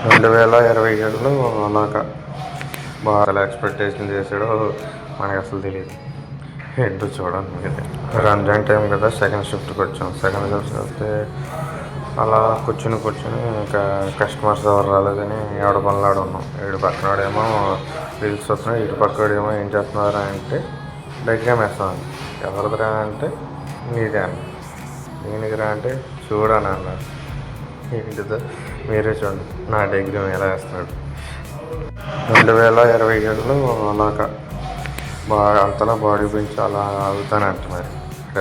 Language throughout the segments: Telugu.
2027లో అలాగా బాగా ఎక్స్పెక్టేషన్ చేసాడో మనకు అసలు తెలియదు. ఏంటో చూడండి మీరే. రంజాన్ టైం కదా, సెకండ్ షిఫ్ట్కి వచ్చాం. సెకండ్ షిఫ్ట్ వస్తే అలా కూర్చుని ఇంకా కస్టమర్స్ ఎవరు రాలేదని ఎవడ పనులాడు ఉన్నాం. ఇటు పక్కనోడేమో రీల్స్ వస్తున్నాడు, ఇటు పక్కడేమో ఏం చేస్తున్నారా అంటే డైగ్రామ్ వేస్తాను. ఎవరిదిరా అంటే నీదే అన్న. దేనికిరా అంటే చూడని అన్నారు. ఏంటిదో మీరే చూడండి నా డైగ్రామ్ ఎలా వేస్తున్నాడు. 2027లో అలాగా అంతలా బాడీ పెంచి అలా అవుతానంట. మరి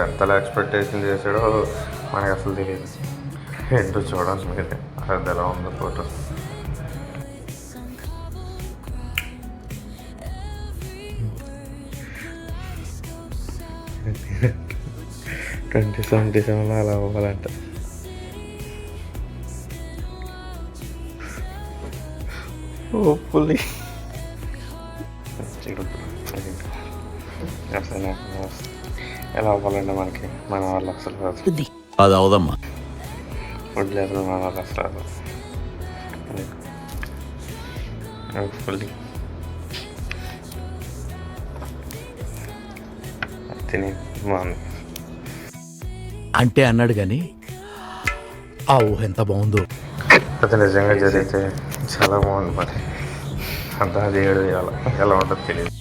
ఎంతలా ఎక్స్పెక్టేషన్ చేసాడో మనకు అసలు తెలియదు. ఏంటో చూడండి మీరే అది ఎలా ఉందో ఫోటో. ట్వంటీ 77లో అలా అవ్వాలంట. హోప్ఫుల్లీ అసలు ఎలా అవ్వాలండి మనకి మన వాళ్ళు అసలు అది అవదమ్మా. వదిలేదు మన వాళ్ళు అసలు హోప్ఫుల్లీ తిని బాగుంది అంటే అన్నాడు కానీ ఆ ఊహ ఎంత బాగుందో. అది నిజంగా జరిగితే చాలా బాగుంది. మరి అంతా దేవుడు ఎలా ఉంటుందో తెలియదు.